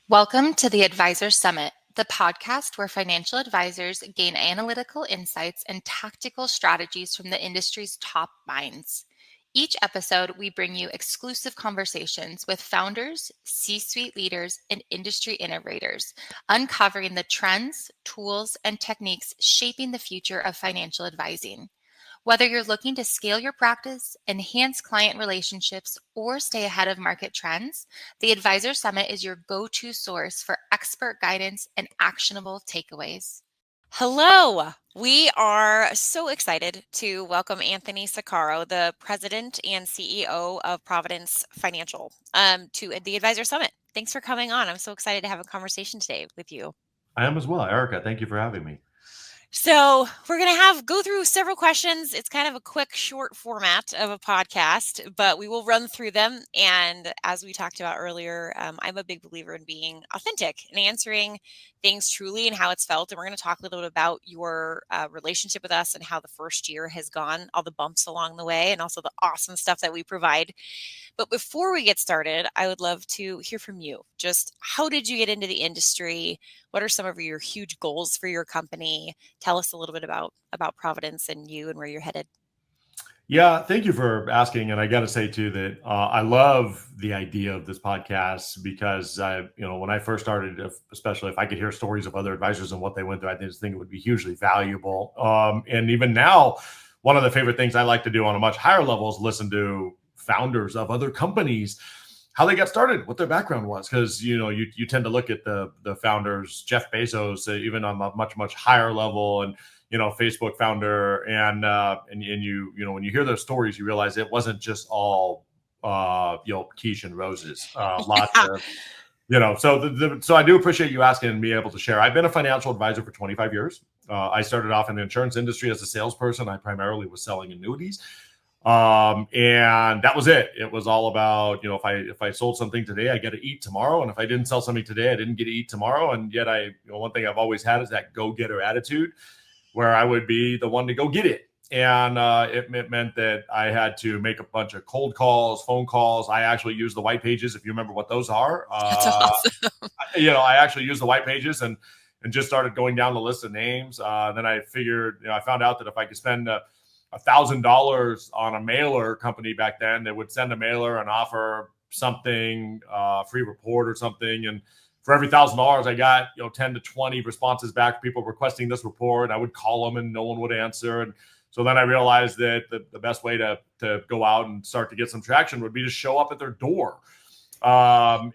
Welcome to the Advisor Summit, the podcast where financial advisors gain analytical insights and tactical strategies from the industry's top minds. Each episode, we bring you exclusive conversations with founders, C-suite leaders, and industry innovators, uncovering the trends, tools, and techniques shaping the future of financial advising. Whether you're looking to scale your practice, enhance client relationships, or stay ahead of market trends, the Advisor Summit is your go-to source for expert guidance and actionable takeaways. Hello. We are so excited to welcome Anthony Saccaro, the president and CEO of Providence Financial, to the Advisor Summit. Thanks for coming on. I'm so excited to have a conversation today with you. I am as well. Erica, thank you for having me. So we're going to go through several questions. It's kind of a quick, short format of a podcast, but we will run through them. And as we talked about earlier, I'm a big believer in being authentic and answering things truly and how it's felt. And we're going to talk a little bit about your relationship with us and how the first year has gone, all the bumps along the way, and also the awesome stuff that we provide. But before we get started, I would love to hear from you. Just how did you get into the industry? What are some of your huge goals for your company? Tell us a little bit about Providence and you and where you're headed. Yeah, thank you for asking. And I got to say too that I love the idea of this podcast because when I first started, especially if I could hear stories of other advisors and what they went through, I just think it would be hugely valuable. And even now, one of the favorite things I like to do on a much higher level is listen to founders of other companies, how they got started, what their background was, because you tend to look at the founders, Jeff Bezos, even on a much higher level, and Facebook founder, and you when you hear those stories, you realize it wasn't just all quiche and roses. Lots of so I do appreciate you asking and being able to share. I've been a financial advisor for 25 years. I started off in the insurance industry as a salesperson. I primarily was selling annuities. And that was it. It was all about, if I sold something today, I get to eat tomorrow. And if I didn't sell something today, I didn't get to eat tomorrow. And yet one thing I've always had is that go-getter attitude where I would be the one to go get it. And it meant that I had to make a bunch of cold calls, phone calls. I actually use the white pages, if you remember what those are. That's awesome. I actually use the white pages and just started going down the list of names. Then I figured, I found out that if I could spend $1,000 on a mailer company back then, they would send a mailer and offer something, free report or something. And for every $1,000, I got 10 to 20 responses back, people requesting this report. I would call them and no one would answer. And so then I realized that the best way to go out and start to get some traction would be to show up at their door. The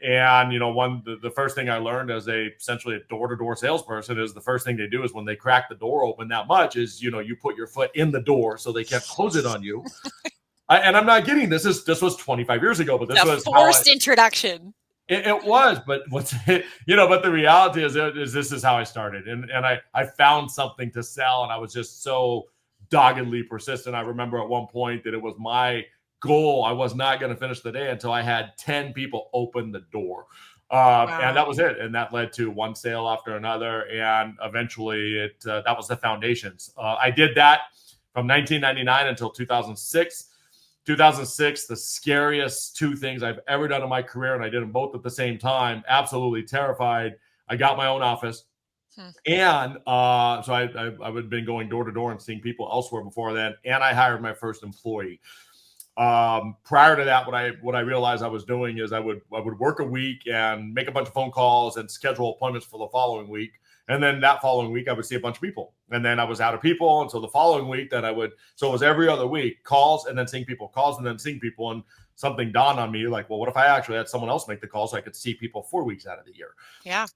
first thing I learned as essentially a door-to-door salesperson is the first thing they do is when they crack the door open that much is, you put your foot in the door so they can't close it on you. And I'm not kidding. This was 25 years ago, but this was forced introduction. It was, but but the reality is this is how I started. And I found something to sell, and I was just so doggedly persistent. I remember at one point that it was my goal. I was not going to finish the day until I had 10 people open the door. Wow. And that was it. And that led to one sale after another. And eventually that was the foundations. I did that from 1999 until 2006. 2006, the scariest two things I've ever done in my career. And I did them both at the same time. Absolutely terrified. I got my own office. And so I had been going door to door and seeing people elsewhere before then. And I hired my first employee. Prior to that, what I realized I was doing is I would work a week and make a bunch of phone calls and schedule appointments for the following week. And then that following week, I would see a bunch of people. And then I was out of people. And so the following week so it was every other week, calls and then seeing people, calls and then seeing people. And something dawned on me like, well, what if I actually had someone else make the call so I could see people 4 weeks out of the year? Yeah.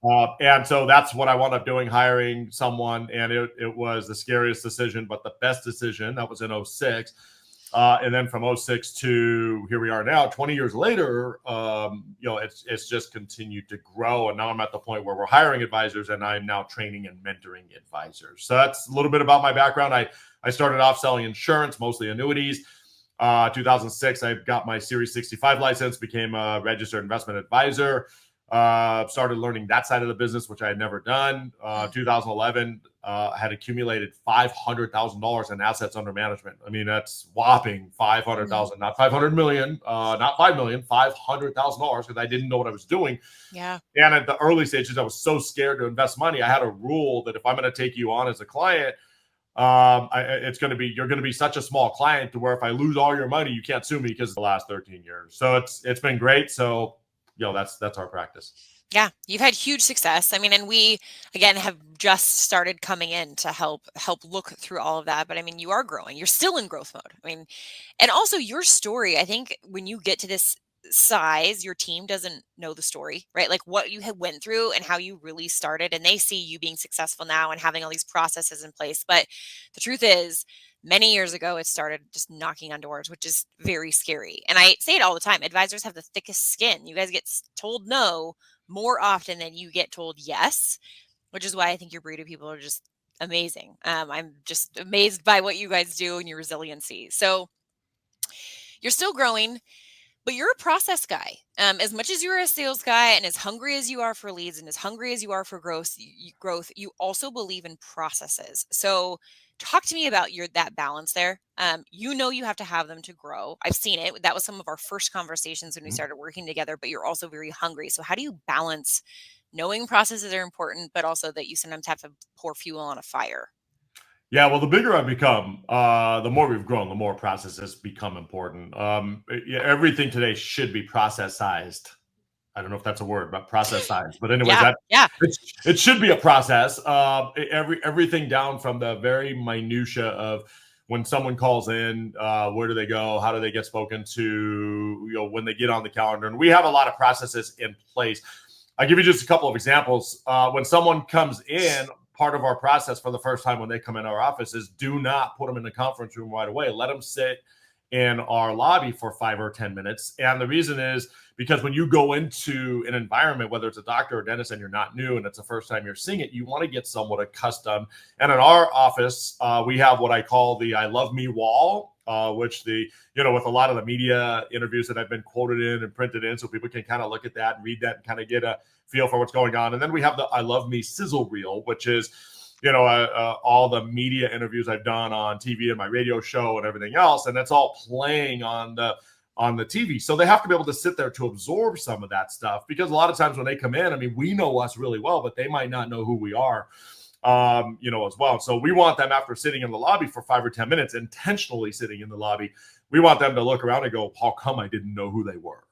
And so that's what I wound up doing, hiring someone. And it was the scariest decision, but the best decision. That was in 2006. And then from 2006 to here we are now, 20 years later, it's just continued to grow. And now I'm at the point where we're hiring advisors and I'm now training and mentoring advisors. So that's a little bit about my background. I started off selling insurance, mostly annuities. 2006, I got my Series 65 license, became a registered investment advisor. Started learning that side of the business, which I had never done. 2011, had accumulated $500,000 in assets under management. I mean, that's whopping 500,000, not 500 million, not 5 million, $500,000, because I didn't know what I was doing. Yeah. And at the early stages, I was so scared to invest money. I had a rule that if I'm going to take you on as a client, you're going to be such a small client to where if I lose all your money, you can't sue me, because of the last 13 years. So it's been great. So, that's our practice. Yeah, you've had huge success. I mean, and we, again, have just started coming in to help look through all of that. But I mean, you are growing. You're still in growth mode. I mean, and also your story, I think when you get to this size, your team doesn't know the story, right? Like what you had went through and how you really started, and they see you being successful now and having all these processes in place. But the truth is, many years ago, it started just knocking on doors, which is very scary. And I say it all the time. Advisors have the thickest skin. You guys get told no more often than you get told yes, which is why I think your breed of people are just amazing. I'm just amazed by what you guys do and your resiliency. So you're still growing, but you're a process guy. As much as you're a sales guy, and as hungry as you are for leads, and as hungry as you are for growth, you also believe in processes. So talk to me about that balance there. You have to have them to grow. I've seen it. That was some of our first conversations when we started working together, but you're also very hungry. So how do you balance knowing processes are important, but also that you sometimes have to pour fuel on a fire? Yeah, well, the bigger I've become, the more we've grown, the more processes become important. Everything today should be process sized. I don't know if that's a word, but process sized. But anyways, it should be a process. Everything down from the very minutia of when someone calls in, where do they go? How do they get spoken to? When they get on the calendar, and we have a lot of processes in place. I'll give you just a couple of examples. When someone comes in, part of our process for the first time when they come in our office is do not put them in the conference room right away. Let them sit in our lobby for 5 or 10 minutes. And the reason is because when you go into an environment, whether it's a doctor or dentist, and you're not new and it's the first time you're seeing it, you want to get somewhat accustomed. And in our office, we have what I call the I love me wall, which with a lot of the media interviews that I've been quoted in and printed in, so people can kind of look at that and read that and kind of get a feel for what's going on. And then we have the I love me sizzle reel, which is all the media interviews I've done on TV and my radio show and everything else, and that's all playing on the TV. So they have to be able to sit there to absorb some of that stuff, because a lot of times when they come in, I mean, we know us really well, but they might not know who we are, as well. So we want them, after sitting in the lobby for 5 or 10 minutes, intentionally sitting in the lobby, we want them to look around and go, how come I didn't know who they were?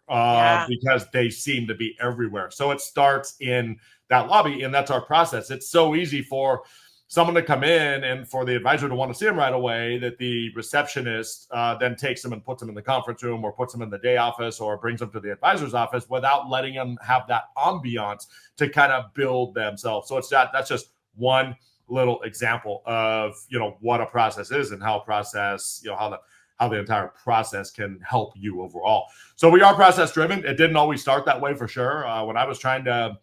Because they seem to be everywhere. So it starts in that lobby, and that's our process. It's so easy for someone to come in and for the advisor to want to see them right away that the receptionist then takes them and puts them in the conference room, or puts them in the day office, or brings them to the advisor's office without letting them have that ambiance to kind of build themselves. So that's just one little example of what a process is, and how process, how the entire process can help you overall. So we are process driven. It didn't always start that way, for sure. When I was trying to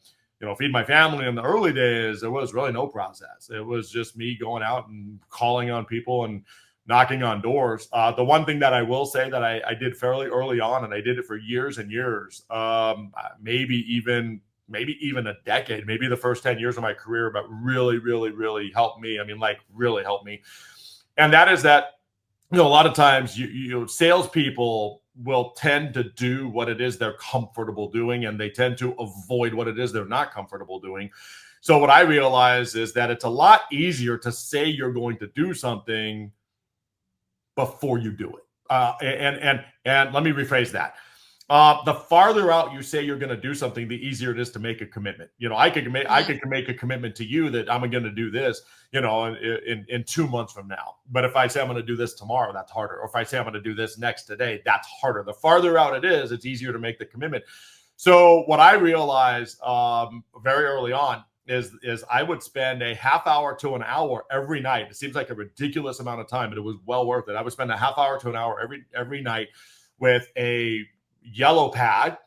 feed my family in the early days, there was really no process. It was just me going out and calling on people and knocking on doors. The one thing that I will say that I did fairly early on, and I did it for years and years, maybe even a decade, maybe the first 10 years of my career, but really, really, really helped me. I mean, like, really helped me. And that is that, a lot of times salespeople will tend to do what it is they're comfortable doing, and they tend to avoid what it is they're not comfortable doing. So what I realize is that it's a lot easier to say you're going to do something before you do it. And let me rephrase that. The farther out you say you're going to do something, the easier it is to make a commitment. I could make a commitment to you that I'm going to do this, in 2 months from now. But if I say I'm going to do this tomorrow, that's harder. Or if I say I'm going to do this today, that's harder. The farther out it is, it's easier to make the commitment. So what I realized very early on is I would spend a half hour to an hour every night. It seems like a ridiculous amount of time, but it was well worth it. I would spend a half hour to an hour every night with a yellow pad,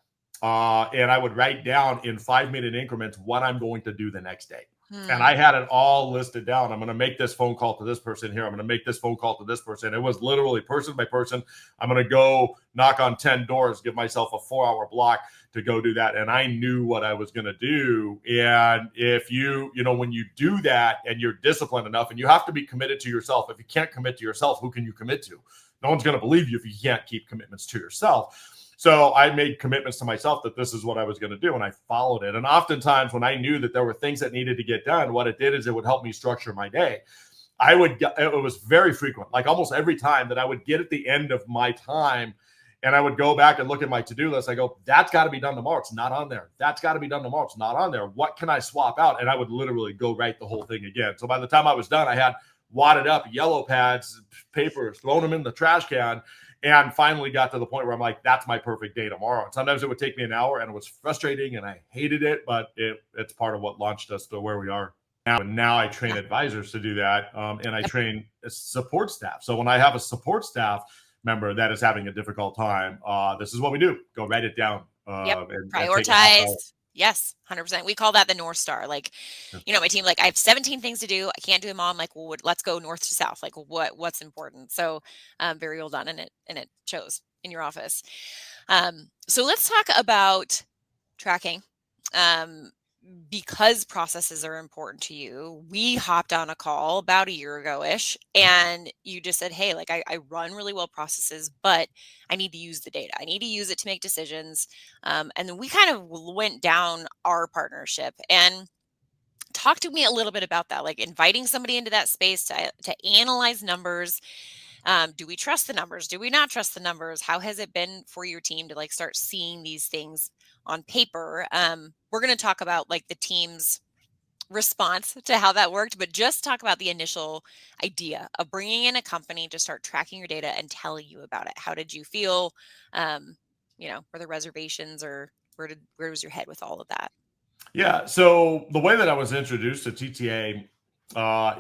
and I would write down in 5-minute increments what I'm going to do the next day. And I had it all listed down. I'm going to make this phone call to this person here. I'm going to make this phone call to this person. It was literally person by person. I'm going to go knock on 10 doors, give myself a 4-hour block to go do that. And I knew what I was going to do. And if when you do that and you're disciplined enough, and you have to be committed to yourself. If you can't commit to yourself, who can you commit to? No one's going to believe you if you can't keep commitments to yourself. So I made commitments to myself that this is what I was going to do, and I followed it. And oftentimes when I knew that there were things that needed to get done, what it did is it would help me structure my day. It was very frequent, like almost every time that I would get at the end of my time and I would go back and look at my to-do list. I go, that's got to be done tomorrow. It's not on there. That's got to be done tomorrow. It's not on there. What can I swap out? And I would literally go write the whole thing again. So by the time I was done, I had wadded up yellow pads, papers, thrown them in the trash can, and finally got to the point where I'm like, that's my perfect day tomorrow. And sometimes it would take me an hour, and it was frustrating and I hated it, but it's part of what launched us to where we are now. And now I train advisors to do that. And I train support staff. So when I have a support staff member that is having a difficult time, this is what we do. Go write it down. And prioritize. Yes, 100%. We call that the North Star. Like, my team, like I have 17 things to do. I can't do them all. I'm like, well, let's go north to south. Like what's important. So very well done. And it shows in your office. So let's talk about tracking. Because processes are important to you, we hopped on a call about a year ago-ish, and you just said, hey, like I run really well processes, but I need to use the data. I need to use it to make decisions. And then we kind of went down our partnership. And talk to me a little bit about that, like inviting somebody into that space to analyze numbers. Do we trust the numbers? Do we not trust the numbers? How has it been for your team to like start seeing these things on paper? We're going to talk about like the team's response to how that worked, but just talk about the initial idea of bringing in a company to start tracking your data and telling you about it. How did you feel? Were there reservations, or where was your head with all of that? Yeah. So the way that I was introduced to TTA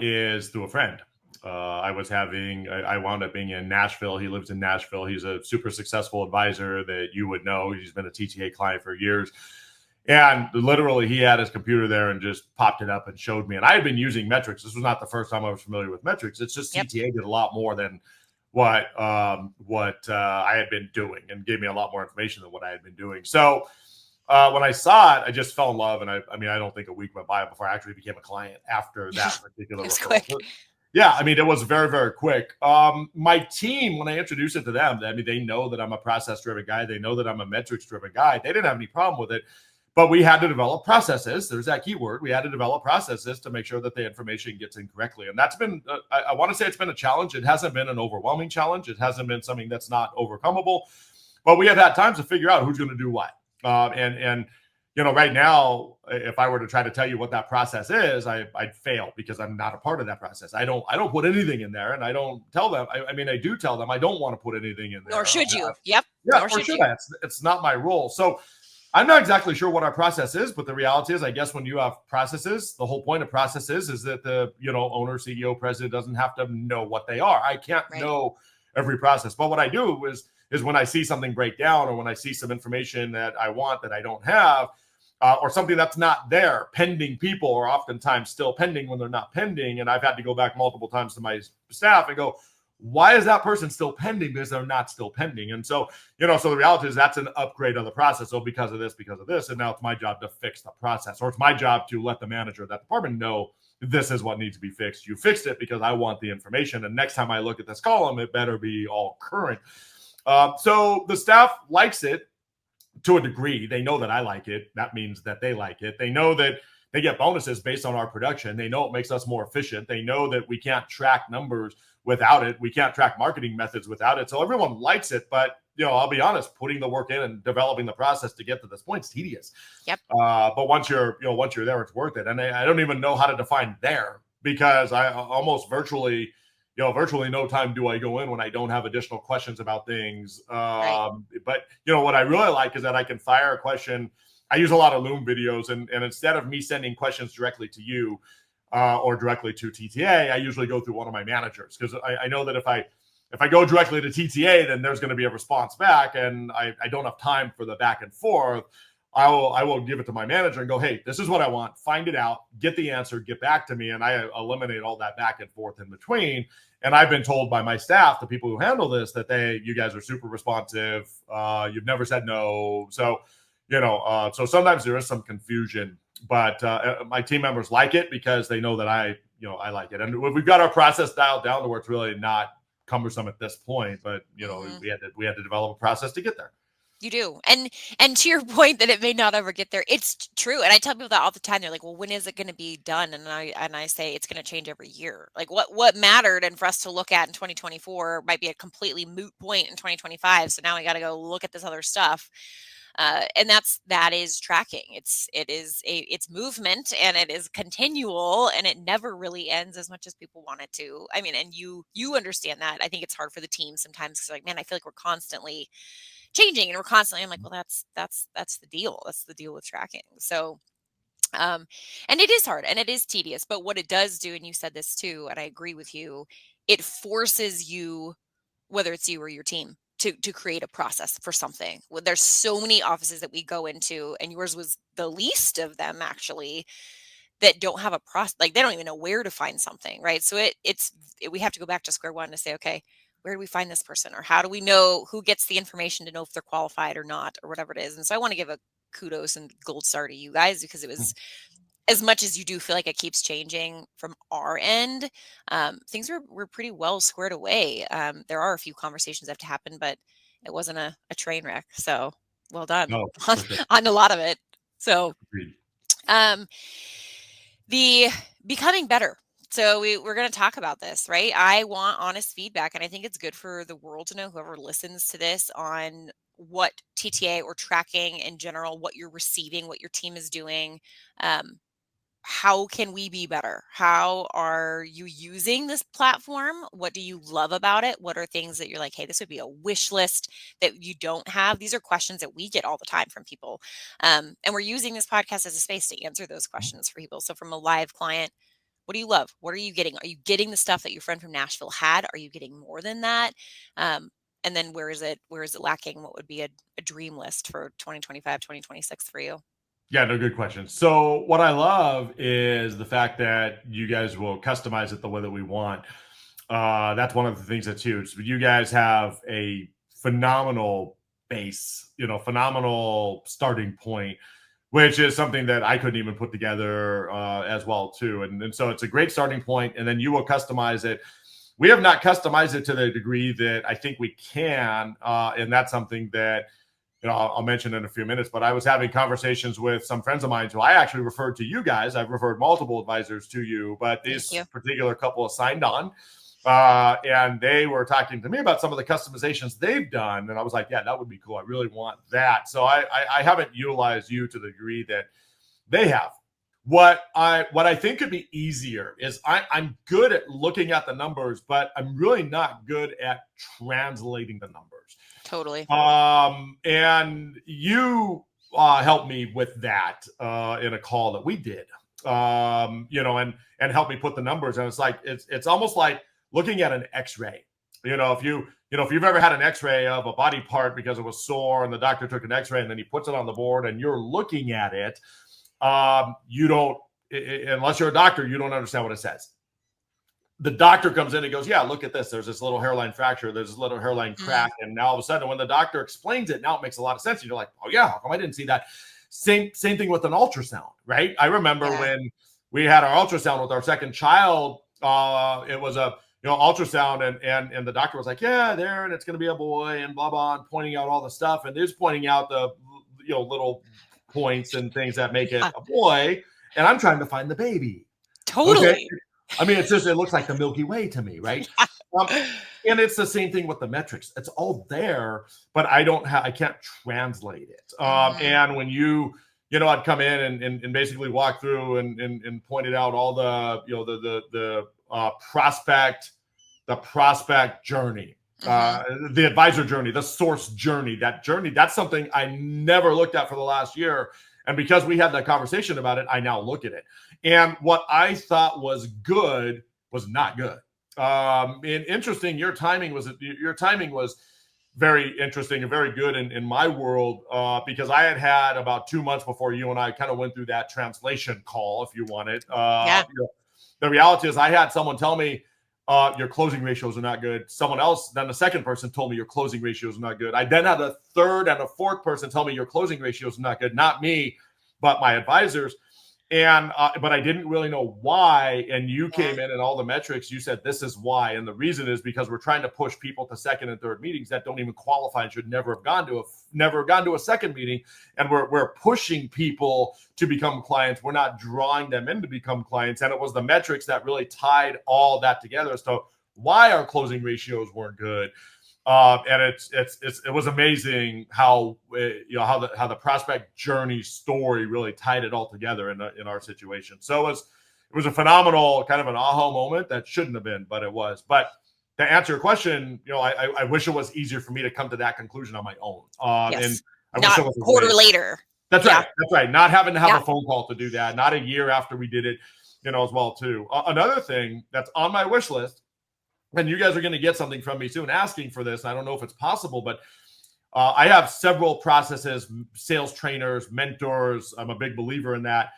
is through a friend. I wound up being in Nashville. He lives in Nashville. He's a super successful advisor that you would know. He's been a TTA client for years. And literally he had his computer there and just popped it up and showed me. And I had been using metrics. This was not the first time I was familiar with metrics. It's just TTA did a lot more than what I had been doing, and gave me a lot more information than what I had been doing. So when I saw it, I just fell in love. And I don't think a week went by before I actually became a client after that particular referral. Yeah, it was very, very quick. My team, when I introduced it to them, they know that I'm a process-driven guy. They know that I'm a metrics-driven guy. They didn't have any problem with it, but we had to develop processes. There's that key word. We had to develop processes to make sure that the information gets in correctly. And that's been, I want to say it's been a challenge. It hasn't been an overwhelming challenge. It hasn't been something that's not overcomeable, but we have had times to figure out who's going to do what. Right now, if I were to try to tell you what that process is, I'd fail, because I'm not a part of that process. I don't put anything in there, and I don't tell them. I do tell them I don't want to put anything in there. Nor should you. Yep. Yeah, or should I? It's not my role. So I'm not exactly sure what our process is, but the reality is, I guess when you have processes, the whole point of processes is that the owner, CEO, president doesn't have to know what they are. I can't know every process, but what I do is when I see something break down, or when I see some information that I want that I don't have, or something that's not there, pending people are oftentimes still pending when they're not pending. And I've had to go back multiple times to my staff and go, why is that person still pending? Because they're not still pending. And so, so the reality is that's an upgrade of the process. So because of this. And now it's my job to fix the process, or it's my job to let the manager of that department know this is what needs to be fixed. You fixed it because I want the information. And next time I look at this column, it better be all current. So the staff likes it to a degree. They know that I like it. That means that they like it. They know that they get bonuses based on our production. They know it makes us more efficient. They know that we can't track numbers without it. We can't track marketing methods without it. So everyone likes it, but I'll be honest, putting the work in and developing the process to get to this point is tedious. Yep. But once you're there, it's worth it. And I don't even know how to define there, because I almost virtually no time do I go in when I don't have additional questions about things. But what I really like is that I can fire a question. I use a lot of Loom videos, and instead of me sending questions directly to you or directly to TTA, I usually go through one of my managers, because I know that if I go directly to TTA, then there's going to be a response back, and I don't have time for the back and forth. I will give it to my manager and go, hey, this is what I want. Find it out, get the answer, get back to me. And I eliminate all that back and forth in between. And I've been told by my staff, the people who handle this, that you guys are super responsive. You've never said no. So, so sometimes there is some confusion, but my team members like it because they know that I like it. And we've got our process dialed down to where it's really not cumbersome at this point, but we had to develop a process to get there. You do. And to your point that it may not ever get there, it's true. And I tell people that all the time. They're like, well, when is it going to be done? And I say it's going to change every year. Like what mattered and for us to look at in 2024 might be a completely moot point in 2025. So now we got to go look at this other stuff. And that is tracking. It's movement, and it is continual, and it never really ends as much as people want it to. I mean, and you understand that. I think it's hard for the team sometimes because like, man, I feel like we're constantly changing and we're constantly, I'm like, well, that's the deal. That's the deal with tracking. So, and it is hard and it is tedious, but what it does do, and you said this too, and I agree with you, it forces you, whether it's you or your team, to create a process for something. There's so many offices that we go into, and yours was the least of them actually, that don't have a process. Like they don't even know where to find something, right? So we have to go back to square one to say, okay, where do we find this person, or how do we know who gets the information to know if they're qualified or not, or whatever it is. And so I want to give a kudos and gold star to you guys, because it was, as much as you do feel like it keeps changing from our end, things were pretty well squared away. There are a few conversations that have to happen, but it wasn't a train wreck. So well done on a lot of it. So the becoming better. So we're going to talk about this, right? I want honest feedback, and I think it's good for the world to know, whoever listens to this, on what TTA or tracking in general, what you're receiving, what your team is doing. How can we be better? How are you using this platform? What do you love about it? What are things that you're like, hey, this would be a wish list that you don't have? These are questions that we get all the time from people. And we're using this podcast as a space to answer those questions for people. So from a live client, what do you love? What are you getting? Are you getting the stuff that your friend from Nashville had? Are you getting more than that? And then where is it lacking? What would be a dream list for 2025, 2026 for you? Yeah, no, good question. So what I love is the fact that you guys will customize it the way that we want. That's one of the things that's huge. You guys have a phenomenal base, phenomenal starting point, which is something that I couldn't even put together as well too. And so it's a great starting point, and then you will customize it. We have not customized it to the degree that I think we can, and that's something that I'll mention in a few minutes. But I was having conversations with some friends of mine who I actually referred to you guys. I've referred multiple advisors to you, but this particular couple signed on. And they were talking to me about some of the customizations they've done. And I was like, yeah, that would be cool. I really want that. So I haven't utilized you to the degree that they have. What I think could be easier is I'm good at looking at the numbers, but I'm really not good at translating the numbers. Totally. And you helped me with that in a call that we did, and helped me put the numbers. And it's like, it's almost like looking at an X-ray. If you've ever had an X-ray of a body part because it was sore and the doctor took an X-ray and then he puts it on the board and you're looking at it, you don't, unless you're a doctor, you don't understand what it says. The doctor comes in and goes, yeah, look at this. There's this little hairline fracture. There's this little hairline crack. And now all of a sudden, when the doctor explains it, now it makes a lot of sense. And you're like, oh yeah, how come I didn't see that? Same thing with an ultrasound, right? I remember when we had our ultrasound with our second child, it was a ultrasound, and the doctor was like, yeah, there, and it's going to be a boy, and blah, blah, and pointing out all the stuff. And there's pointing out the, little points and things that make it a boy. And I'm trying to find the baby. Totally. Okay? I mean, it looks like the Milky Way to me, right? And it's the same thing with the metrics. It's all there, but I can't translate it. And when I'd come in and basically walk through and pointed out all the prospect journey, the advisor journey, the source journey, that's something I never looked at for the last year. And because we had that conversation about it, I now look at it. And what I thought was good was not good. And interesting, your timing was very interesting and very good in my world because I had about 2 months before you and I kind of went through that translation call, if you want it. The reality is I had someone tell me your closing ratios are not good. Someone else, then the second person told me your closing ratios are not good. I then had a third and a fourth person tell me your closing ratios are not good. Not me, but my advisors. And but I didn't really know why. And you came in and all the metrics, you said this is why. And the reason is because we're trying to push people to second and third meetings that don't even qualify and should never have gone to a second meeting. And we're pushing people to become clients. We're not drawing them in to become clients. And it was the metrics that really tied all that together as to why our closing ratios weren't good. And it was amazing how how the prospect journey story really tied it all together in our situation. So it was a phenomenal kind of an aha moment that shouldn't have been, but it was. But to answer your question, I wish it was easier for me to come to that conclusion on my own. Yes. And I not wish it was a quarter later. That's right. That's right. Not having to have a phone call to do that. Not a year after we did it, as well too. Another thing that's on my wish list. And you guys are going to get something from me soon asking for this. I don't know if it's possible, but I have several processes, sales trainers, mentors. I'm a big believer in that.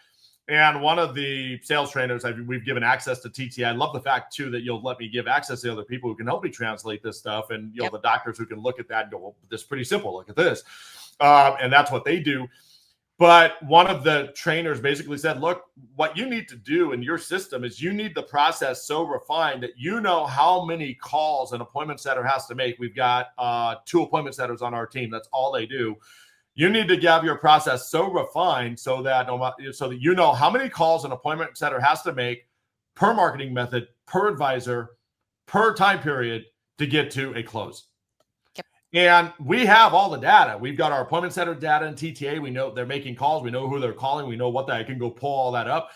And one of the sales trainers, we've given access to TT. I love the fact, too, that you'll let me give access to other people who can help me translate this stuff. And, the doctors who can look at that and go, well, this is pretty simple. Look at this. And that's what they do. But one of the trainers basically said, look, what you need to do in your system is you need the process so refined that you know how many calls an appointment setter has to make. We've got 2 appointment setters on our team. That's all they do. You need to have your process so refined so that you know how many calls an appointment setter has to make per marketing method, per advisor, per time period to get to a close. And we have all the data. We've got our appointment setter data and TTA. We know they're making calls. We know who they're calling. We know what I can go pull all that up.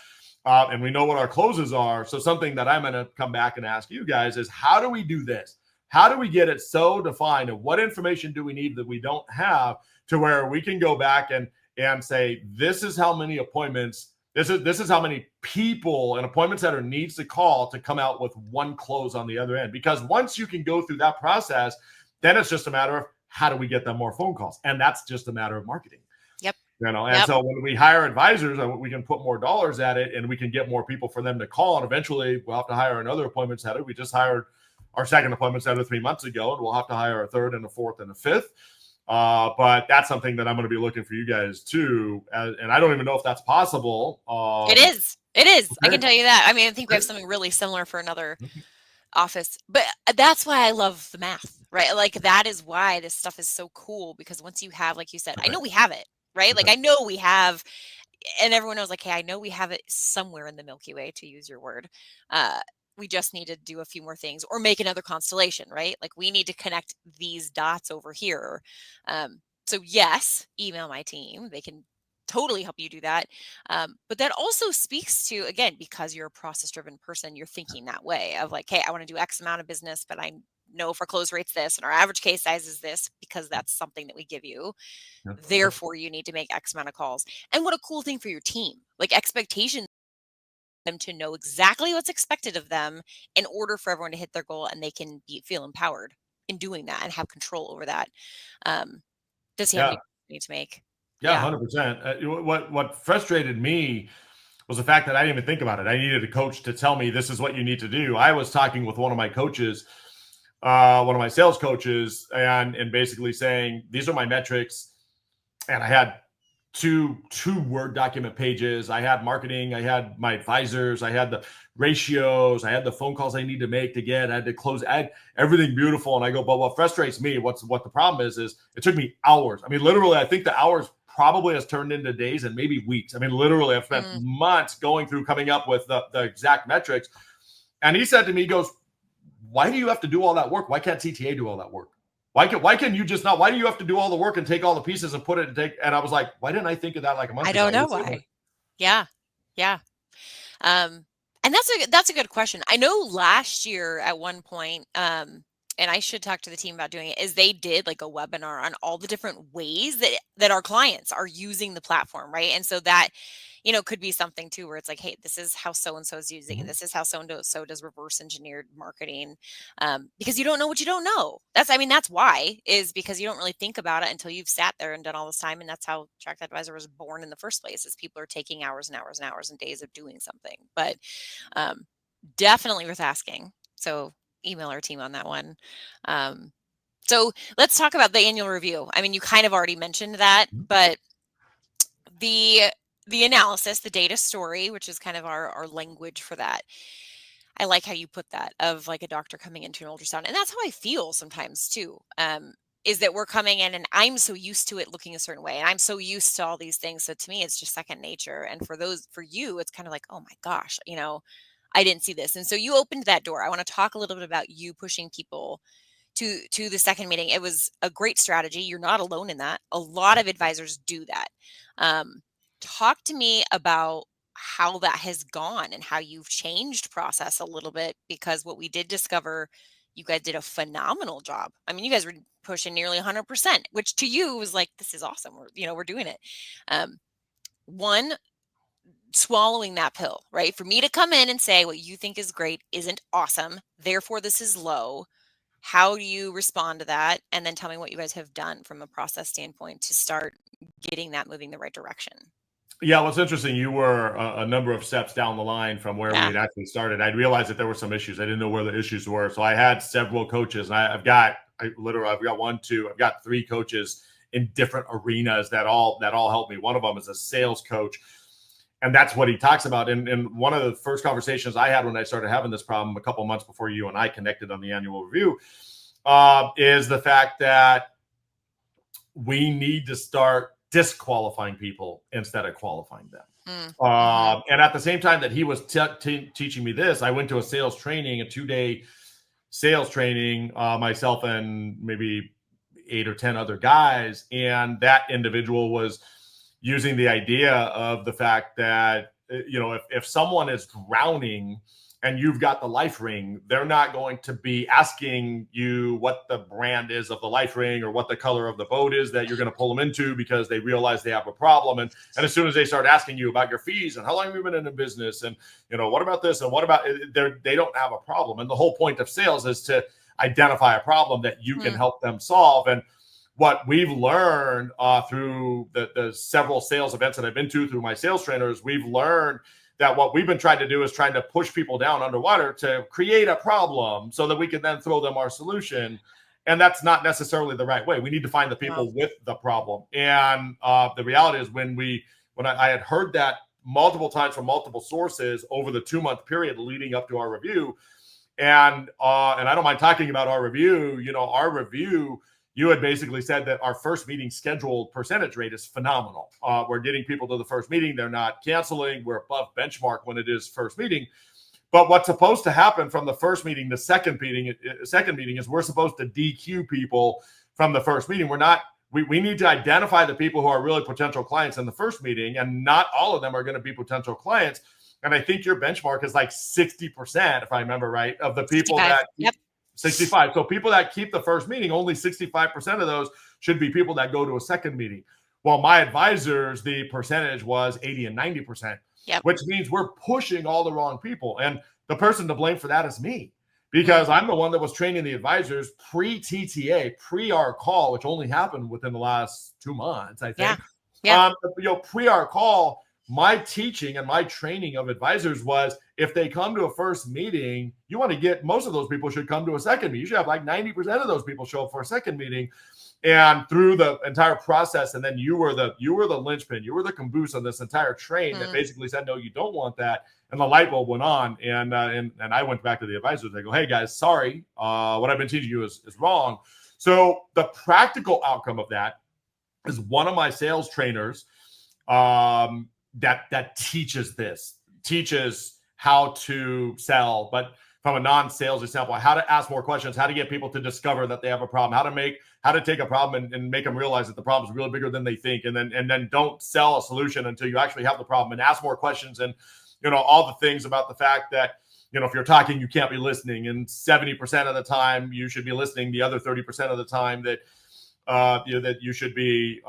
And we know what our closes are. So something that I'm going to come back and ask you guys is, how do we do this? How do we get it so defined? And what information do we need that we don't have to where we can go back and say, this is how many appointments, this is how many people an appointment setter needs to call to come out with one close on the other end? Because once you can go through that process, then it's just a matter of how do we get them more phone calls? And that's just a matter of marketing. So when we hire advisors, we can put more dollars at it and we can get more people for them to call. And eventually we'll have to hire another appointment setter. We just hired our second appointment setter 3 months ago, and we'll have to hire a third and a fourth and a fifth. But that's something that I'm going to be looking for you guys too. And I don't even know if that's possible. It is. Okay. I can tell you that. I mean, I think we have something really similar for another office, but that's why I love the math, right? Like that is why this stuff is so cool, because once you have, like you said, I know we have it, right? Like I know we have, and everyone knows like, hey, I know we have it somewhere in the Milky Way, to use your word. We just need to do a few more things or make another constellation, right? Like we need to connect these dots over here. So yes, email my team. They can totally help you do that. But that also speaks to, again, because you're a process-driven person, you're thinking that way of like, hey, I want to do X amount of business, but I know if our close rate's this and our average case size is this, because that's something that we give you. Therefore, you need to make X amount of calls. And what a cool thing for your team, like expectations, them to know exactly what's expected of them in order for everyone to hit their goal, and they can feel empowered in doing that and have control over that. Does he have any need to make? Yeah, 100%. What frustrated me was the fact that I didn't even think about it. I needed a coach to tell me this is what you need to do. I was talking with one of my coaches, one of my sales coaches, and basically saying, these are my metrics. And I had two Word document pages. I had marketing. I had my advisors. I had the ratios. I had the phone calls I need to make to get. I had to close. I had everything beautiful. And I go, but what frustrates me, what the problem is it took me hours. I mean, literally, I think the hours probably has turned into days and maybe weeks. I mean, literally, I've spent months going through coming up with the exact metrics. And he said to me, he goes, why do you have to do all that work? Why can't TTA do all that work? Why can you just not? Why do you have to do all the work and take all the pieces and put it and take? And I was like, why didn't I think of that like a month ago? I don't know why. Yeah. And that's a good question. I know last year at one point, and and I should talk to the team about doing it, is they did like a webinar on all the different ways that our clients are using the platform, right? And so that, could be something too, where it's like, hey, this is how so-and-so is using it. This is how so-and-so does reverse engineered marketing. Because you don't know what you don't know. That's why, is because you don't really think about it until you've sat there and done all this time. And that's how Track Advisor was born in the first place, is people are taking hours and hours and hours and days of doing something. But definitely worth asking. So email our team on that one. So let's talk about the annual review. I mean, you kind of already mentioned that, but the analysis, the data story, which is kind of our language for that. I like how you put that, of like a doctor coming into an ultrasound. And that's how I feel sometimes too, is that we're coming in and I'm so used to it looking a certain way. And I'm so used to all these things. So to me, it's just second nature. And for you, it's kind of like, oh my gosh, I didn't see this. And so you opened that door. I want to talk a little bit about you pushing people to the second meeting. It was a great strategy. You're not alone in that. A lot of advisors do that. Talk to me about how that has gone and how you've changed process a little bit, because what we did discover, you guys did a phenomenal job. I mean, you guys were pushing nearly 100%, which to you was like, this is awesome. We're doing it. One, swallowing that pill, right? For me to come in and say what you think is great isn't awesome, therefore this is low. How do you respond to that? And then tell me what you guys have done from a process standpoint to start getting that moving the right direction. Yeah, what's interesting, you were a number of steps down the line from where we had actually started. I realized that there were some issues. I didn't know where the issues were. So I had several coaches, and I've got three coaches in different arenas that all help me. One of them is a sales coach. And that's what he talks about. And one of the first conversations I had when I started having this problem a couple months before you and I connected on the annual review is the fact that we need to start disqualifying people instead of qualifying them. And at the same time that he was teaching me this, I went to a 2-day sales training, myself and maybe 8 or 10 other guys. And that individual was using the idea of the fact that, if someone is drowning and you've got the life ring, they're not going to be asking you what the brand is of the life ring or what the color of the boat is that you're going to pull them into, because they realize they have a problem. And as soon as they start asking you about your fees and how long have you been in the business and, what about this and what about, they don't have a problem. And the whole point of sales is to identify a problem that you can help them solve. And what we've learned through the several sales events that I've been to through my sales trainers, we've learned that what we've been trying to do is trying to push people down underwater to create a problem so that we can then throw them our solution. And that's not necessarily the right way. We need to find the people with the problem. And the reality is when I had heard that multiple times from multiple sources over the 2-month period leading up to our review, and I don't mind talking about our review, our review, you had basically said that our first meeting scheduled percentage rate is phenomenal. We're getting people to the first meeting. They're not canceling. We're above benchmark when it is first meeting. But what's supposed to happen from the first meeting to second meeting is we're supposed to DQ people from the first meeting. We need to identify the people who are really potential clients in the first meeting, and not all of them are going to be potential clients. And I think your benchmark is like 60%, if I remember right, of the people 65. that... Yep. 65. So people that keep the first meeting, only 65% of those should be people that go to a second meeting. Well, my advisors, the percentage was 80 and 90%, which means we're pushing all the wrong people. And the person to blame for that is me, because I'm the one that was training the advisors pre-TTA, pre our call, which only happened within the last 2 months, I think. Pre our call, my teaching and my training of advisors was, if they come to a first meeting, you want to get most of those people should come to a second meeting. You should have like 90% of those people show up for a second meeting. And through the entire process, and then you were the linchpin, you were the caboose on this entire train that basically said, no, you don't want that. And the light bulb went on. And I went back to the advisors. I go, hey guys, sorry, what I've been teaching you is wrong. So the practical outcome of that is one of my sales trainers that teaches how to sell, but from a non-sales example, how to ask more questions, how to get people to discover that they have a problem, how to take a problem and make them realize that the problem is really bigger than they think. And then don't sell a solution until you actually have the problem, and ask more questions. And, all the things about the fact that, if you're talking, you can't be listening. And 70% of the time you should be listening. The other 30% of the time that that you should be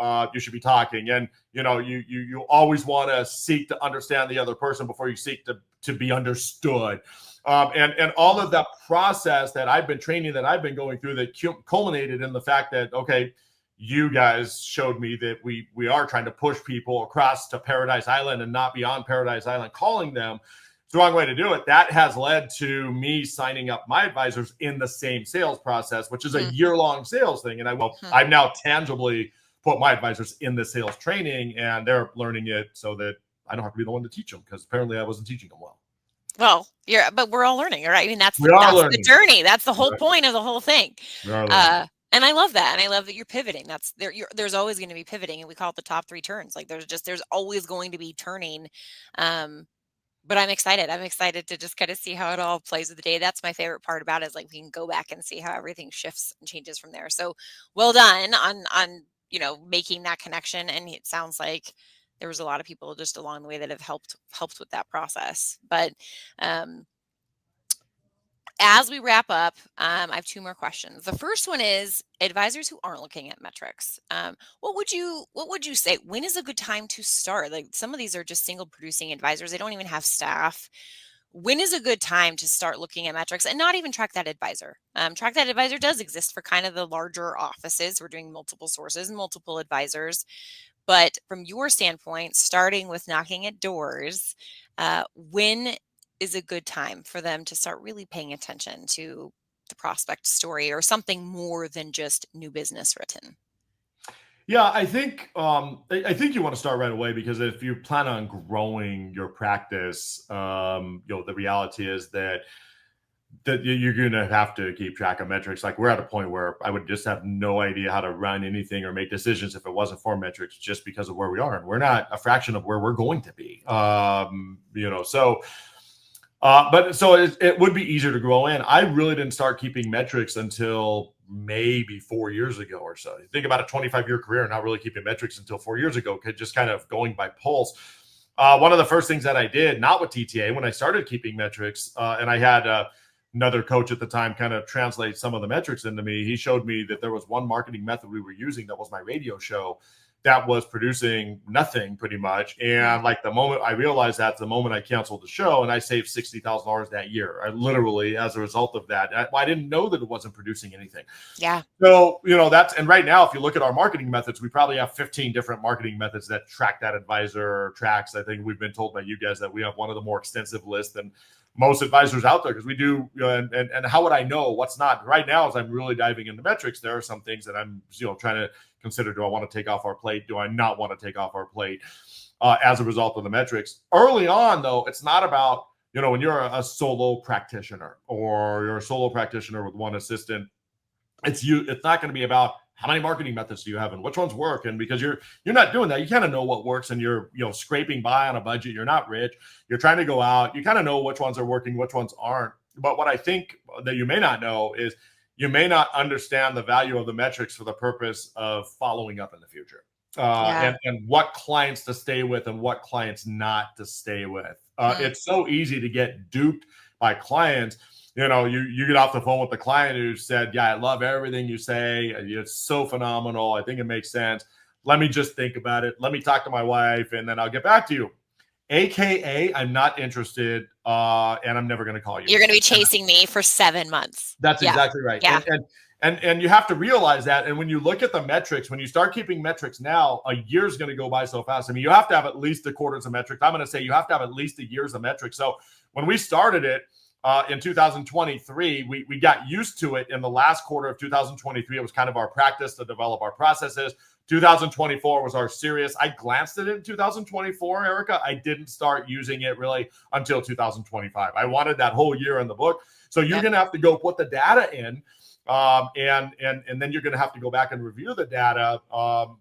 talking. And you always want to seek to understand the other person before you seek to be understood. And all of that process that I've been training, that I've been going through, that culminated in the fact that, okay, you guys showed me that we are trying to push people across to Paradise Island and not beyond Paradise Island, calling them. It's the wrong way to do it. That has led to me signing up my advisors in the same sales process, which is a year-long sales thing. And I've now tangibly put my advisors in the sales training, and they're learning it so that I don't have to be the one to teach them, because apparently I wasn't teaching them well. Well, but we're all learning, right? I mean, that's the journey. That's the whole point of the whole thing. And I love that. And I love that you're pivoting. There's always going to be pivoting. And we call it the top 3 turns. Like there's always going to be turning. But I'm excited. I'm excited to just kind of see how it all plays with the day. That's my favorite part about it, is like we can go back and see how everything shifts and changes from there. So well done on making that connection. And it sounds like there was a lot of people just along the way that have helped with that process. But as we wrap up, I have 2 more questions. The first one is, advisors who aren't looking at metrics, what would you say? When is a good time to start? Like, some of these are just single producing advisors. They don't even have staff. When is a good time to start looking at metrics and not even track that advisor? Track that advisor does exist for kind of the larger offices. We're doing multiple sources and multiple advisors. But from your standpoint, starting with knocking at doors, when is a good time for them to start really paying attention to the prospect story, or something more than just new business written? Yeah, I think you want to start right away, because if you plan on growing your practice, the reality is that you're going to have to keep track of metrics. Like, we're at a point where I would just have no idea how to run anything or make decisions if it wasn't for metrics, just because of where we are. And we're not a fraction of where we're going to be. So it would be easier to grow in. I really didn't start keeping metrics until maybe 4 years ago or so. You think about a 25-year career, not really keeping metrics until 4 years ago, just kind of going by pulse. One of the first things that I did, not with TTA, when I started keeping metrics, and I had another coach at the time kind of translate some of the metrics into me. He showed me that there was one marketing method we were using that was my radio show, that was producing nothing pretty much. And like, the moment I realized that, the moment I canceled the show, and I saved $60,000 that year, I literally, as a result of that, I didn't know that it wasn't producing anything. Yeah. So, and right now, if you look at our marketing methods, we probably have 15 different marketing methods that track that advisor tracks. I think we've been told by you guys that we have one of the more extensive lists than most advisors out there, because we do, and how would I know what's not? Right now, as I'm really diving into metrics, there are some things that I'm, trying to consider. Do I want to take off our plate? Do I not want to take off our plate as a result of the metrics? Early on, though, it's not about, when you're a solo practitioner, or you're a solo practitioner with one assistant, it's not going to be about how many marketing methods do you have and which ones work. And because you're not doing that, you kind of know what works, and you're scraping by on a budget. You're not rich. You're trying to go out. You kind of know which ones are working, which ones aren't. But what I think that you may not know is, you may not understand the value of the metrics for the purpose of following up in the future, and what clients to stay with and what clients not to stay with. It's so easy to get duped by clients. You get off the phone with the client who said, "Yeah, I love everything you say. It's so phenomenal. I think it makes sense. Let me just think about it. Let me talk to my wife, and then I'll get back to you." AKA, I'm not interested, and I'm never going to call you. You're going to be chasing me for 7 months. That's exactly right. Yeah. And you have to realize that. And when you look at the metrics, when you start keeping metrics now, a year's going to go by so fast. I mean, you have to have at least a quarters of metrics. I'm going to say you have to have at least a year's of metrics. So when we started it in 2023, we got used to it in the last quarter of 2023. It was kind of our practice to develop our processes. 2024 was our serious. I glanced at it in 2024, Erica. I didn't start using it really until 2025. I wanted that whole year in the book. So you're going to have to go put the data in, and then you're going to have to go back and review the data.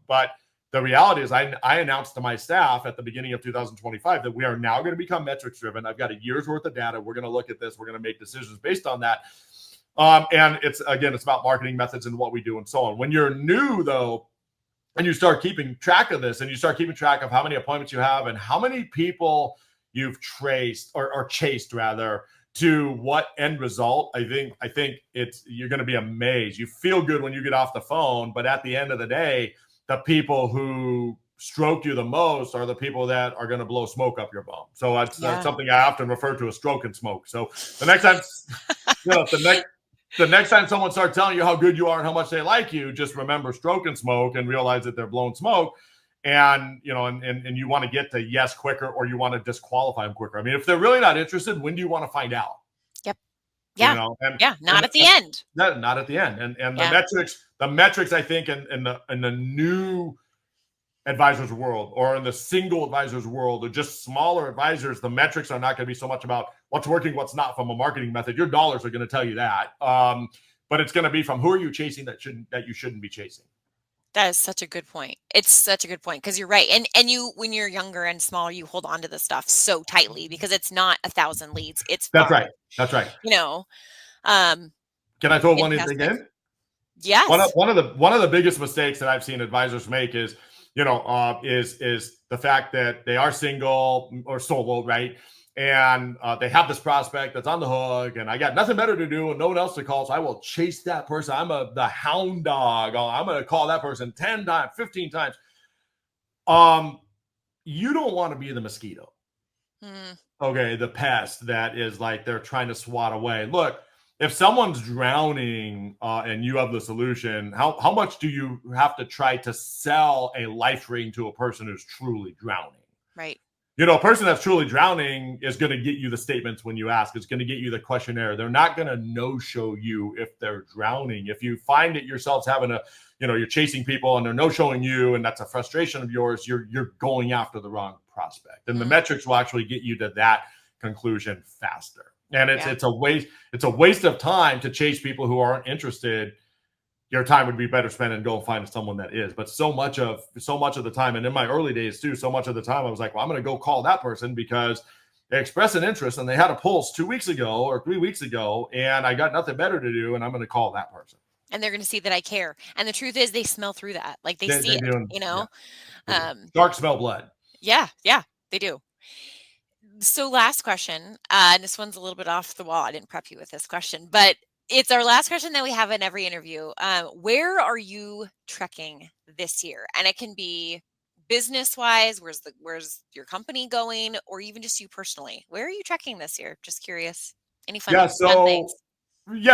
But the reality is, I announced to my staff at the beginning of 2025 that we are now going to become metrics driven. I've got a year's worth of data. We're going to look at this. We're going to make decisions based on that. And it's about marketing methods and what we do and so on. When you're new, though, and you start keeping track of this, and you start keeping track of how many appointments you have and how many people you've traced or chased rather to what end result, I think you're going to be amazed. You feel good when you get off the phone, but at the end of the day, the people who stroke you the most are the people that are going to blow smoke up your bum. So that's something I often refer to as stroke and smoke. So the next time, the next time someone starts telling you how good you are and how much they like you, just remember stroke and smoke and realize that they're blowing smoke. And you want to get to yes quicker, or you want to disqualify them quicker. I mean, if they're really not interested, when do you want to find out? Yep. Yeah. Not at the end. Not at the end. And the metrics, I think, in the new advisors world, or in the single advisors world, or just smaller advisors, the metrics are not going to be so much about what's working, what's not from a marketing method. Your dollars are going to tell you that, but it's going to be from who are you chasing that you shouldn't be chasing. That is such a good point. It's such a good point, because you're right. And you, when you're younger and smaller, you hold on to the stuff so tightly because it's not 1,000 leads. It's That's right. That's right. Can I throw one thing in? Yes. One of the biggest mistakes that I've seen advisors make is the fact that they are single or solo, right? And they have this prospect that's on the hook, and I got nothing better to do and no one else to call, so I will chase that person. I'm the hound dog. I'm going to call that person 10 times, 15 times. You don't want to be the mosquito. Okay, the pest that is like they're trying to swat away. Look, if someone's drowning and you have the solution, how much do you have to try to sell a life ring to a person who's truly drowning? Right. A person that's truly drowning is going to get you the statements when you ask. It's going to get you the questionnaire. They're not going to no-show you if they're drowning. If you find it yourselves having you're chasing people and they're no-showing you, and that's a frustration of yours, you're going after the wrong prospect. And the metrics will actually get you to that conclusion faster. And it's a waste of time to chase people who aren't interested. Your time would be better spent and go find someone that is. But so much of the time, and in my early days too, so much of the time I was like, well, I'm going to go call that person because they expressed an interest and they had a pulse 2 weeks ago or 3 weeks ago, and I got nothing better to do, and I'm going to call that person. And they're going to see that I care. And the truth is, they smell through that. Like they see it, Yeah. Dark smell blood. Yeah, they do. So last question, and this one's a little bit off the wall. I didn't prep you with this question, but it's our last question that we have in every interview. Where are you trekking this year? And it can be business-wise. Where's your company going, or even just you personally? Where are you trekking this year? Just curious. Any fun things?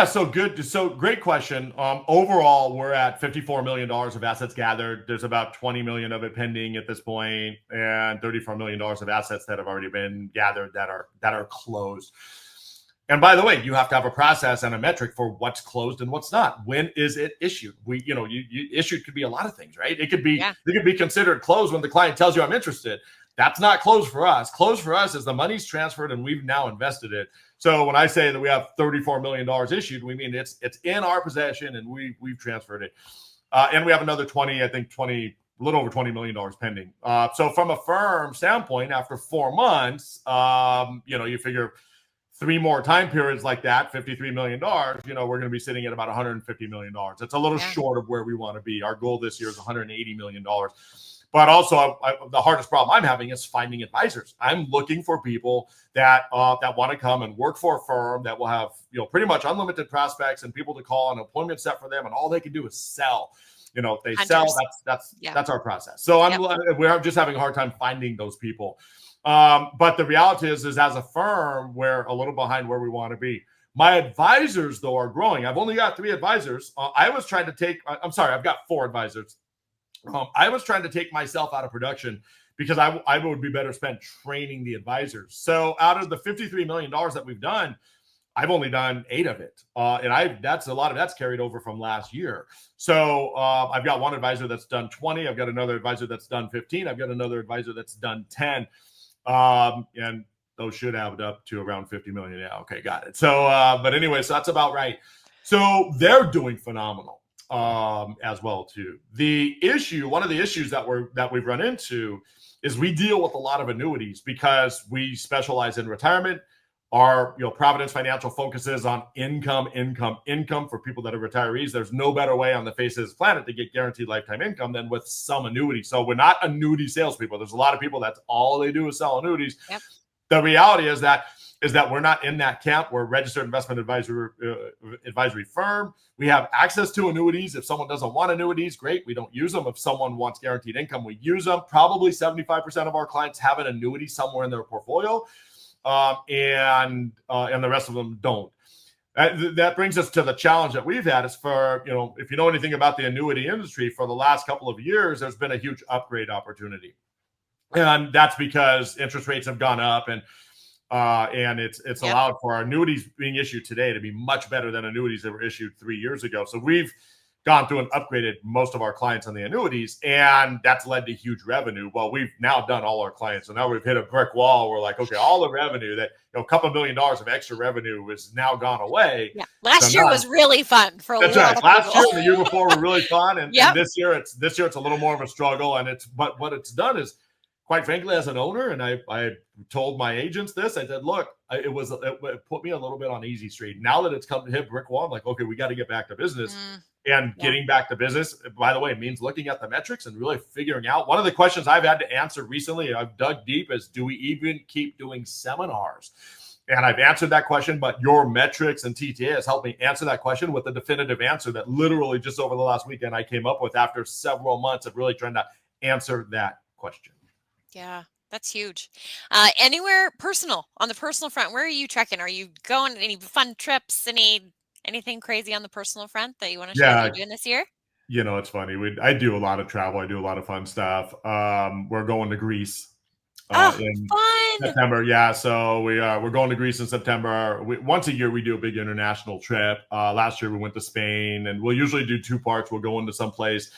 So good. So great question. Overall, we're at $54 million of assets gathered. There's about 20 million of it pending at this point, and $34 million of assets that have already been gathered that are closed. And by the way, you have to have a process and a metric for what's closed and what's not. When is it issued? You issued could be a lot of things, right? It could be considered closed when the client tells you I'm interested. That's not closed for us. Closed for us is the money's transferred and we've now invested it. So when I say that we have $34 million issued, we mean it's in our possession and we've transferred it. And we have another a little over $20 million pending. So from a firm standpoint, after 4 months, you figure 3 more time periods like that, $53 million, we're going to be sitting at about $150 million. It's a little short of where we want to be. Our goal this year is $180 million. But also, the hardest problem I'm having is finding advisors. I'm looking for people that want to come and work for a firm that will have pretty much unlimited prospects and people to call, an appointment set for them, and all they can do is sell. If they sell, that's our process. So we're just having a hard time finding those people. But the reality is as a firm, we're a little behind where we want to be. My advisors, though, are growing. I've only got 3 advisors. I've got 4 advisors. I was trying to take myself out of production because I would be better spent training the advisors. So out of the $53 million that we've done, I've only done 8 of it. And that's a lot of that's carried over from last year. So I've got one advisor that's done 20. I've got another advisor that's done 15. I've got another advisor that's done 10. And those should add up to around 50 million. Yeah. Okay. Got it. So, but anyway, so that's about right. So they're doing phenomenal. As well too. One of the issues that we've run into is we deal with a lot of annuities because we specialize in retirement. Our Providence Financial focuses on income for people that are retirees. There's no better way on the face of this planet to get guaranteed lifetime income than with some annuity. So we're not annuity salespeople. There's a lot of people that's all they do is sell annuities. Yep. The reality is that is that we're not in that camp. We're a registered investment advisory firm. We have access to annuities. If someone doesn't want annuities, great. We don't use them. If someone wants guaranteed income, we use them. Probably 75% of our clients have an annuity somewhere in their portfolio, and the rest of them don't. That brings us to the challenge that we've had is for, if you know anything about the annuity industry, for the last couple of years, there's been a huge upgrade opportunity. And that's because interest rates have gone up, and it's allowed for our annuities being issued today to be much better than annuities that were issued 3 years ago. So we've gone through and upgraded most of our clients on the annuities, and that's led to huge revenue. Well, we've now done all our clients, so now we've hit a brick wall. We're like, okay, all the revenue that, a couple $1 million of extra revenue has now gone away. Yeah. Last year was really fun for a lot of people. Last year and the year before were really fun, and this year it's a little more of a struggle. And but what it's done is, quite frankly, as an owner, and I told my agents this, I said, look, it put me a little bit on easy street. Now that it's come to hit brick wall, I'm like, okay, we got to get back to business. And getting back to business, by the way, means looking at the metrics and really figuring out. One of the questions I've had to answer recently, I've dug deep, is, do we even keep doing seminars? And I've answered that question, but your metrics and TTA has helped me answer that question with a definitive answer that literally just over the last weekend I came up with after several months of really trying to answer that question. Yeah, that's huge. Anywhere personal, on the personal front, where are you trekking? Are you going to any fun trips? Anything crazy on the personal front that you want to share that you're doing this year? It's funny. I do a lot of travel. I do a lot of fun stuff. We're going to Greece in fun. September. Yeah, so we're going to Greece in September. Once a year, we do a big international trip. Last year, we went to Spain, and we'll usually do 2 parts. We'll go into some place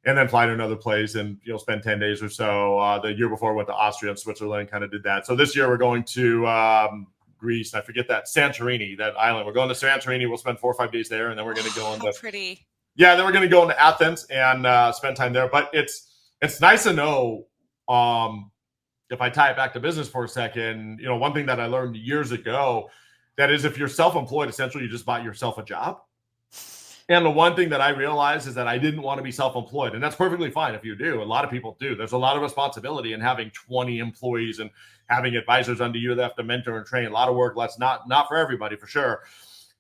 and then fly to another place and spend 10 days or so. The year before, I went to Austria and Switzerland, kind of did that. So this year, we're going to Greece. I forget that Santorini, that island. We're going to Santorini. We'll spend 4 or 5 days there, and then we're going to go into pretty. Yeah, then we're going to go into Athens and spend time there. But it's nice to know. If I tie it back to business for a second, one thing that I learned years ago, that is, if you're self-employed, essentially you just bought yourself a job. And the one thing that I realized is that I didn't want to be self-employed. And that's perfectly fine if you do. A lot of people do. There's a lot of responsibility in having 20 employees and having advisors under you that have to mentor and train. A lot of work. That's not for everybody, for sure.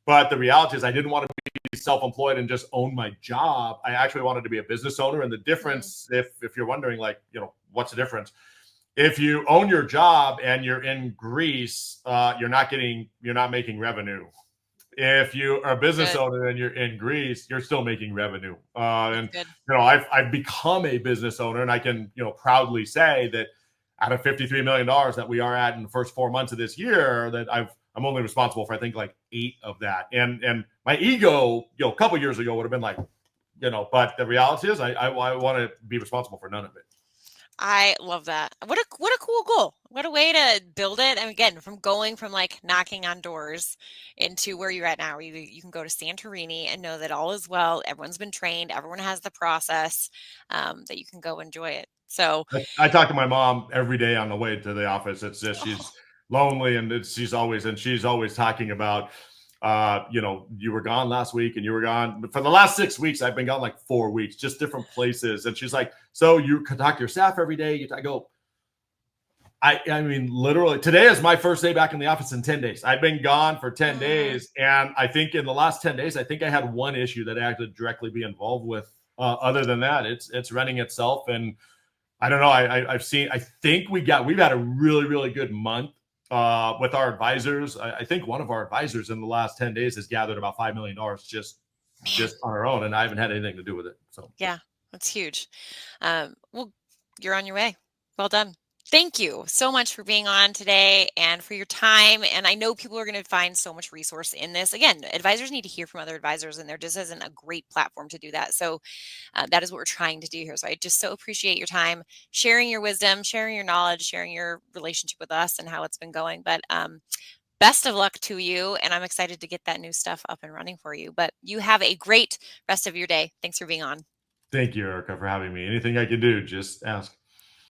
But the reality is I didn't want to be self-employed and just own my job. I actually wanted to be a business owner. And the difference, if you're wondering, what's the difference? If you own your job and you're in Greece, you're not making revenue. If you are a business owner and you're in Greece, you're still making revenue. I've become a business owner, and I can proudly say that out of $53 million that we are at in the first 4 months of this year, that I'm only responsible for, I think, 8 of that. And my ego, a couple years ago would have been but the reality is I want to be responsible for none of it. I love that. What a cool goal. What a way to build it. And again, from going from knocking on doors into where you're at now, where you can go to Santorini and know that all is well. Everyone's been trained. Everyone has the process, that you can go enjoy it. So I talk to my mom every day on the way to the office. It's just, she's lonely, and she's always talking about, you were gone last week and you were gone. But for the last 6 weeks, I've been gone 4 weeks, just different places. And she's like, so you can talk to your staff every day? I go, I mean, literally, today is my first day back in the office in 10 days. I've been gone for 10 days. And I think in the last 10 days, I think I had one issue that I had to directly be involved with. Other than that, it's running itself. And I don't know. I think we've had a really, really good month with our advisors. I think one of our advisors in the last 10 days has gathered about $5 million just on our own, and I haven't had anything to do with it. So yeah, that's huge. Well, you're on your way. Well done. Thank you so much for being on today and for your time. And I know people are going to find so much resource in this. Again, advisors need to hear from other advisors, and there just isn't a great platform to do that. So that is what we're trying to do here. So I just so appreciate your time, sharing your wisdom, sharing your knowledge, sharing your relationship with us and how it's been going. But best of luck to you. And I'm excited to get that new stuff up and running for you. But you have a great rest of your day. Thanks for being on. Thank you, Erica, for having me. Anything I can do, just ask.